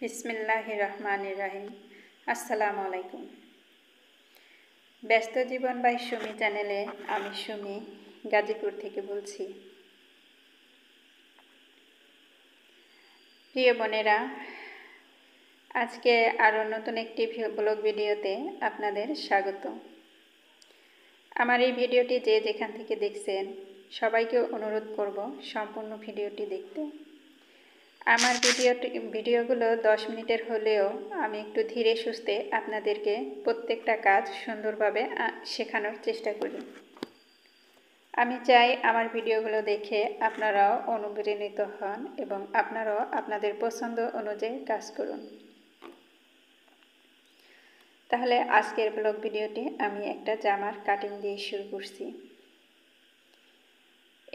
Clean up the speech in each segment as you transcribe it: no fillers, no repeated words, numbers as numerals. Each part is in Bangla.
বিসমিল্লাহির রহমানির রহিম। আসসালামু আলাইকুম। ব্যস্ত জীবন বাই সুমি চ্যানেলে আমি সুমি গাজীপুর থেকে বলছি। প্রিয় বোনেরা, আজকে আরও নতুন একটি ব্লগ ভিডিওতে আপনাদের স্বাগত। আমার এই ভিডিওটি যে যেখান থেকে দেখছেন সবাইকে অনুরোধ করব সম্পূর্ণ ভিডিওটি দেখতে। আমার ভিডিওগুলো 10 মিনিটের হলেও আমি একটু ধীরে সুস্থে আপনাদেরকে প্রত্যেকটা কাজ সুন্দরভাবে শেখানোর চেষ্টা করি। আমি চাই আমার ভিডিওগুলো দেখে আপনারাও অনুপ্রাণিত হন এবং আপনারাও আপনাদের পছন্দ অনুযায়ী কাজ করুন। তাহলে আজকের ব্লগ ভিডিওটি আমি একটা জামার কাটিং দিয়ে শুরু করছি।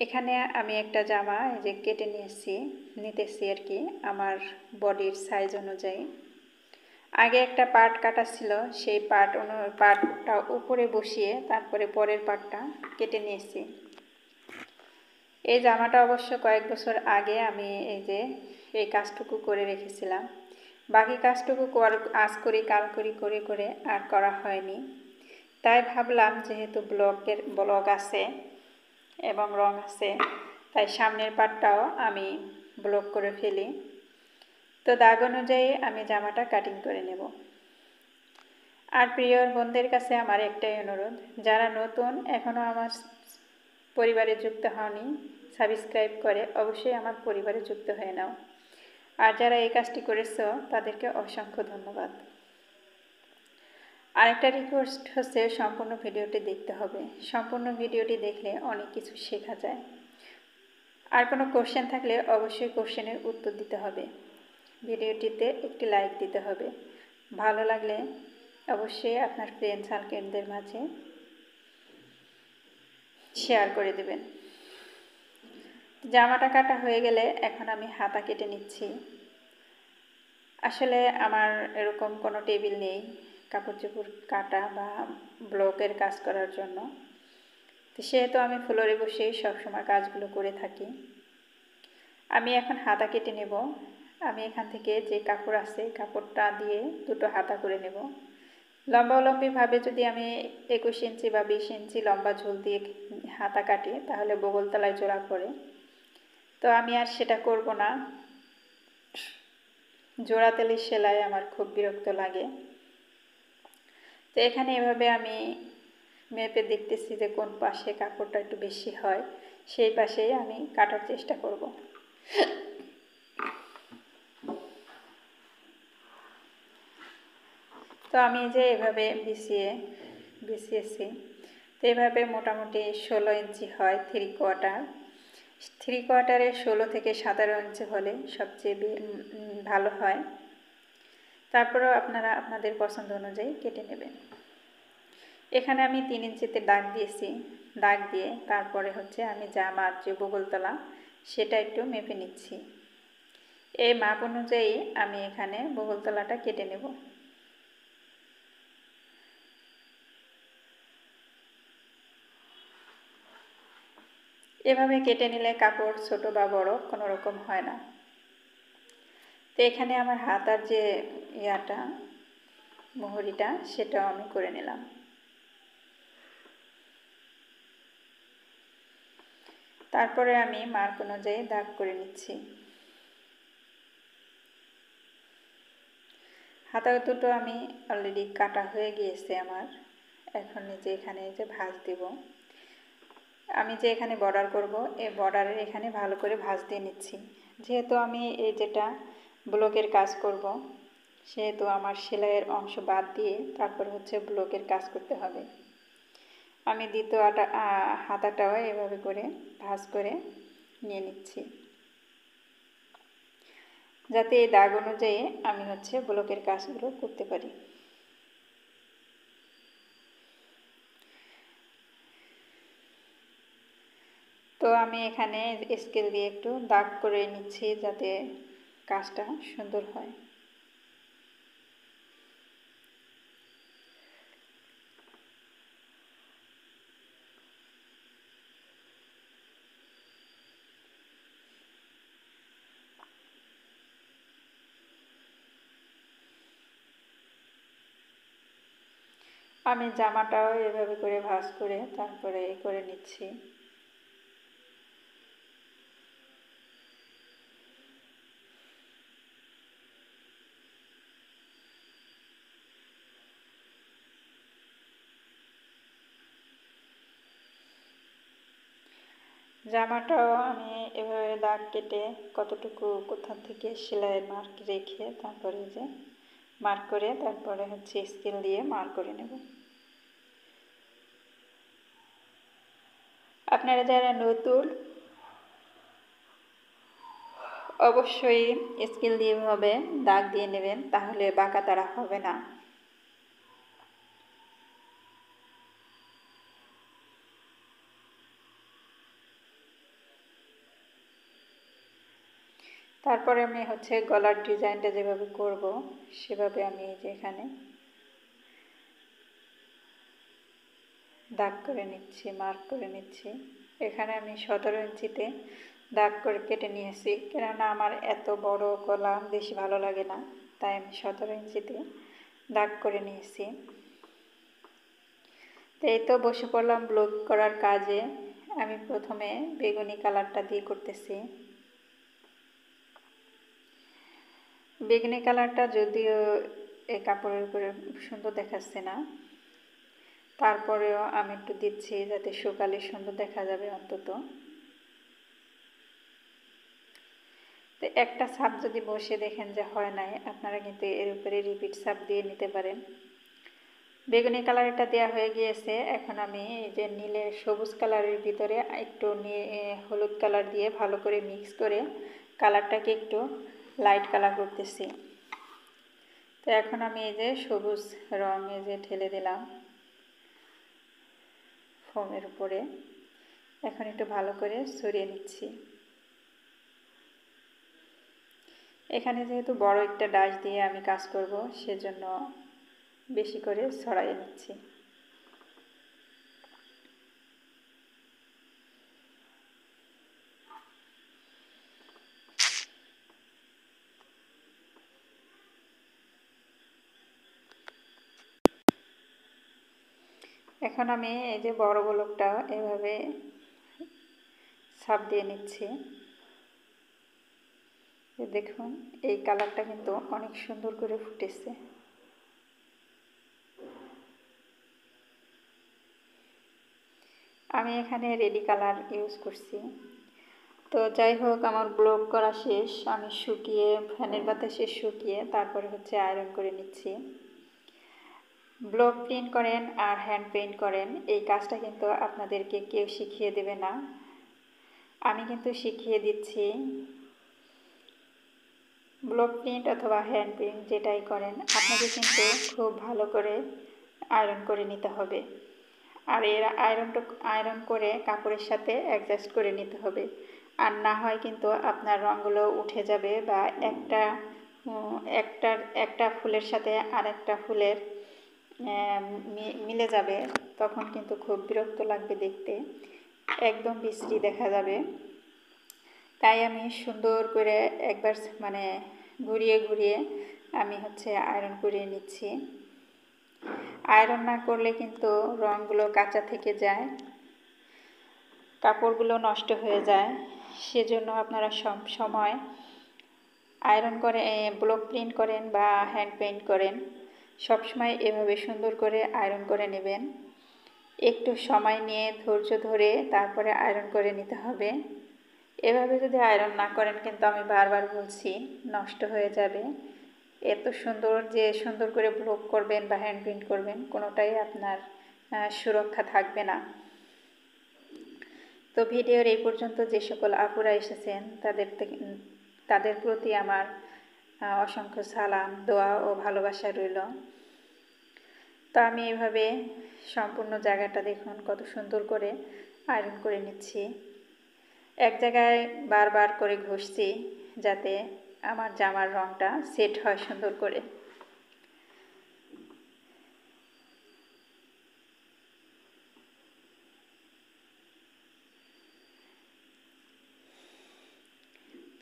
এখানে আমি একটা জামা কেটে নিতেছি আর কি, আমার বডির সাইজ অনুযায়ী। আগে একটা পার্ট কাটা ছিল, সেই পার্টটা উপরে বসিয়ে তারপরে পরের পার্টটা কেটে নিয়েছি। এই জামাটা অবশ্য কয়েক বছর আগে আমি এই কাজটুকু করে রেখেছিলাম। বাকি কাজটুকু আজ করি কাল করি করে করে আর করা হয়নি। তাই ভাবলাম যেহেতু ব্লগ আছে এবং রং আছে, তাই সামনের পার্টটাও আমি ব্লগ করে ফেলি। তো দাগ অনুযায়ী আমি জামাটা কাটিং করে নেব। আর প্রিয় বোনদের কাছে আমার একটাই অনুরোধ, যারা নতুন এখনও আমার পরিবারে যুক্ত হওনি, সাবস্ক্রাইব করে অবশ্যই আমার পরিবারে যুক্ত হয়ে নাও। আর যারা এই কাজটি করেছো তাদেরকে অসংখ্য ধন্যবাদ। আরেকটা রিকোয়েস্ট হচ্ছে, সম্পূর্ণ ভিডিওটি দেখতে হবে। সম্পূর্ণ ভিডিওটি দেখলে অনেক কিছু শেখা যায়। আর কোনো কোশ্চেন থাকলে অবশ্যই কোশ্চেনের উত্তর দিতে হবে। ভিডিওটিতে একটি লাইক দিতে হবে। ভালো লাগলে অবশ্যই আপনার ফ্রেন্ড সার্কেলদের মাঝে শেয়ার করে দেবেন। জামাটা কাটা হয়ে গেলে এখন আমি হাতা কেটে নিচ্ছি। আসলে আমার এরকম কোনো টেবিল নেই কাপড় চোপড় কাটা বা ব্লকের কাজ করার জন্য, তো সেহেতু আমি ফ্লোরে বসেই সবসময় কাজগুলো করে থাকি। আমি এখন হাতা কেটে নেব। আমি এখান থেকে যে কাপড় আছে কাপড়টা দিয়ে দুটো হাতা করে নেব। লম্বালম্বিভাবে যদি আমি 21 ইঞ্চি বা 20 ইঞ্চি লম্বা ঝুল দিয়ে হাতা কাটি তাহলে বগলতলায় জোড়া পড়ে। তো আমি আর সেটা করব না। জোড়া তেলের সেলাই আমার খুব বিরক্ত লাগে। তো এখানে এভাবে আমি মেপে দেখতেছি যে কোন পাশে কাপড়টা একটু বেশি হয়, সেই পাশেই আমি কাটার চেষ্টা করব। তো আমি এভাবে বিছিয়েছি। তো এভাবে মোটামুটি 16 ইঞ্চি হয় 3/4। 3/4-এ 16 থেকে 17 ইঞ্চি হলে সবচেয়ে ভালো হয়। তারপরেও আপনারা আপনাদের পছন্দ অনুযায়ী কেটে নেবেন। এখানে আমি 3 ইঞ্চিতে দাগ দিয়েছি। দাগ দিয়ে তারপরে আমি জামার যে বগলতলা সেটা একটু মেপে নিচ্ছি। এই মাপ অনুযায়ী আমি এখানে বগলতলাটা কেটে নেব। এভাবে কেটে নিলে কাপড় ছোট বা বড় কোনো রকম হয় না। তো এখানে আমার হাতার যে মোহরিটা সেটাও আমি করে নিলাম। তারপরে আমি মার্ক অনুযায়ী দাগ করে নিচ্ছি। হাতা দুটো আমি অলরেডি কাটা হয়ে গিয়েছে আমার। এখন এখানে ভাঁজ দেব। আমি এখানে বর্ডার করব, এই বর্ডারের এখানে ভালো করে ভাঁজ দিয়ে নিচ্ছি। যেহেতু আমি যেটা ব্লকের কাজ করব, সেহেতু আমার সেলাইয়ের অংশ বাদ দিয়ে তারপর ব্লকের কাজ করতে হবে। আমি দ্বিতীয় হাতাটাও এভাবে করে ভাঁজ করে নিয়ে নিচ্ছি, যাতে এই দাগ অনুযায়ী আমি ব্লকের কাজগুলো করতে পারি। তো আমি এখানে স্কেল দিয়ে একটু দাগ করে নিচ্ছি যাতে কাজটা সুন্দর হয়। আমি জামাটাও এভাবে করে ভাঁজ করে তারপরে করে নিচ্ছি। জামাটাও আমি এভাবে দাগ কেটে কতটুকু কোথা থেকে সেলাইয়ের মার্ক রেখে তারপরে যে মার্ক করে তারপরে হচ্ছে স্কেল দিয়ে মার্ক করে নেব। আপনারা যারা নতুন অবশ্যই স্কেল দিয়ে হবে দাগ দিয়ে নেবেন, তাহলে বাঁকা তারা হবে না। তারপরে আমি হচ্ছে গলার ডিজাইনটা যেভাবে করব সেভাবে আমি এই যে এখানে দাগ করে নিচ্ছি, মার্ক করে নিচ্ছি। এখানে আমি 17 ইঞ্চিতে দাগ করে কেটে নিয়েছি, কেননা আমার এত বড় গলা বেশি ভালো লাগে না, তাই আমি 17 ইঞ্চিতে দাগ করে নিয়েছি। তো এই তো বসে পড়লাম ব্লগ করার কাজে। আমি প্রথমে বেগুনি কালারটা দিয়ে করতেছি। বেগুনি কালারটা যদিও এই কাপড়ের উপরে সুন্দর দেখাচ্ছে না, তারপরেও আমি একটু দিচ্ছি যাতে শুকালে সুন্দর দেখা যাবে অন্তত। তো একটা ছাপ যদি বসে দেখেন যে হয় নাই, আপনারা কিন্তু এর উপরে রিপিট ছাপ দিয়ে নিতে পারেন। বেগুনি কালারটা দেওয়া হয়ে গিয়েছে। এখন আমি এই যে নীলের সবুজ কালারের ভিতরে একটু হলুদ কালার দিয়ে ভালো করে মিক্স করে কালারটাকে একটু লাইট কালার করতেছি। তো এখন আমি এই যে সবুজ রং এই যে ঢেলে দিলাম ফোমের উপরে। এখন একটু ভালো করে ছড়িয়ে নিচ্ছি। এখানে যেহেতু বড় একটা ডাশ দিয়ে আমি কাজ করব, সেজন্য বেশি করে ছড়াইয়ে নিচ্ছি। এখন আমি এই যে বড় গোলকটা এভাবে ছাপ দিয়ে নিচ্ছি। দেখুন এই কালারটা কিন্তু অনেক সুন্দর করে ফুটেছে। আমি এখানে রেডি কালার ইউজ করছি। তো যাই হোক, আমার ব্লগ করা শেষ। আমি শুকিয়ে ফ্যানের বাতাসে শুকিয়ে তারপরে হচ্ছে আয়রন করে নিচ্ছি। ব্লক প্রিন্ট করেন আর হ্যান্ড পেইন্ট করেন, এই কাজটা কিন্তু আপনাদেরকে কেউ শিখিয়ে দেবে না, আমি কিন্তু শিখিয়ে দিচ্ছি। ব্লক প্রিন্ট অথবা হ্যান্ড প্রিন্ট যেটাই করেন, আপনাকে কিন্তু খুব ভালো করে আয়রন করে নিতে হবে। আর এর আয়রন করে কাপড়ের সাথে অ্যাডজাস্ট করে নিতে হবে। আর না হয় কিন্তু আপনার রঙগুলো উঠে যাবে, বা একটা ফুলের সাথে আরেকটা ফুলের মিলে যাবে, তখন কিন্তু খুব বিরক্ত লাগবে দেখতে, একদম বিশ্রী দেখা যাবে। তাই আমি সুন্দর করে একবার মানে ঘুরিয়ে ঘুরিয়ে আমি হচ্ছে আয়রন করে নিচ্ছি। আয়রন না করলে কিন্তু রঙগুলো কাঁচা থেকে যায়, কাপড়গুলো নষ্ট হয়ে যায়। সেজন্য আপনারা সব সময় আয়রন করে ব্লক প্রিন্ট করেন বা হ্যান্ড পেইন্ট করেন, সবসময় এভাবে সুন্দর করে আয়রন করে নেবেন। একটু সময় নিয়ে ধৈর্য ধরে তারপরে আয়রন করে নিতে হবে। এভাবে যদি আয়রন না করেন কিন্তু আমি বারবার বলছি নষ্ট হয়ে যাবে। এত সুন্দর যে সুন্দর করে ব্লক করবেন বা হ্যান্ড প্রিন্ট করবেন, কোনোটাই আপনার সুরক্ষা থাকবে না। তো ভিডিওর এই পর্যন্ত যে সকল আপুরা এসেছেন তাদের প্রতি আমার অসংখ্য সালাম, দোয়া ও ভালোবাসা রইল। তো আমি এভাবে সম্পূর্ণ জায়গাটা দেখুন কত সুন্দর করে আয়রন করে নিচ্ছি। এক জায়গায় বারবার করে ঘষছি যাতে আমার জামার রঙটা সেট হয় সুন্দর করে।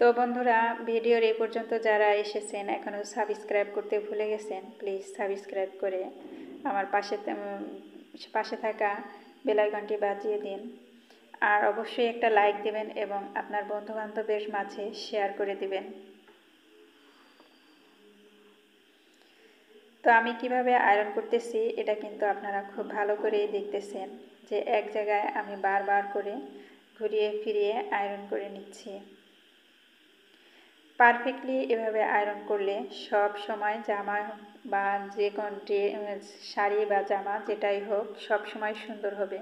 তো বন্ধুরা, ভিডিওর এই পর্যন্ত যারা এসেছেন এখনও সাবস্ক্রাইব করতে ভুলে গেছেন, প্লিজ সাবস্ক্রাইব করে আমার পাশে থাকা বেল আইকনটি বাজিয়ে দিন। আর অবশ্যই একটা লাইক দিবেন এবং আপনার বন্ধুবান্ধবের মাঝে শেয়ার করে দিবেন। তো আমি কিভাবে আয়রন করতেছি এটা কিন্তু আপনারা খুব ভালো করেই দেখতেছেন যে এক জায়গায় আমি বারবার করে ঘুরিয়ে ফিরিয়ে আয়রন করে নিচ্ছি। পারফেক্টলি এভাবে আয়রন করলে সব সময় জামা বা যে কোনো শাড়ি বা জামা যেটাই হোক সব সময় সুন্দর হবে।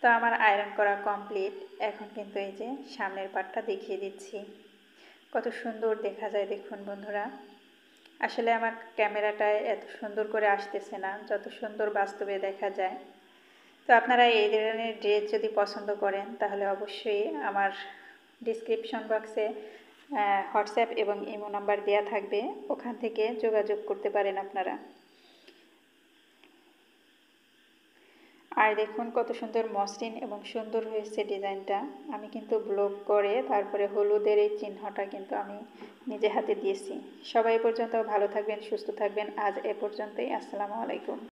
তো আমার আয়রন করা কমপ্লিট। এখন কিন্তু এই যে সামনের পাটটা দেখিয়ে দিচ্ছি, কত সুন্দর দেখা যায় দেখুন বন্ধুরা। আসলে আমার ক্যামেরাটায় এত সুন্দর করে আসতেছে না যত সুন্দর বাস্তবে দেখা যায়। তো আপনারা এই ধরনের ড্রেস যদি পছন্দ করেন তাহলে অবশ্যই আমার ডিসক্রিপশন বক্সে হোয়াটসঅ্যাপ এবং ইমো নাম্বার দেওয়া থাকবে, ওখান থেকে যোগাযোগ করতে পারেন আপনারা। আর দেখুন কত সুন্দর মসৃণ এবং সুন্দর হয়েছে ডিজাইনটা। আমি কিন্তু ব্লক করে তারপরে হলুদের এই চিহ্নটা কিন্তু আমি নিজে হাতে দিয়েছি। সবাই পর্যন্ত ভালো থাকবেন, সুস্থ থাকবেন। আজ এ পর্যন্তই। আসসালামু আলাইকুম।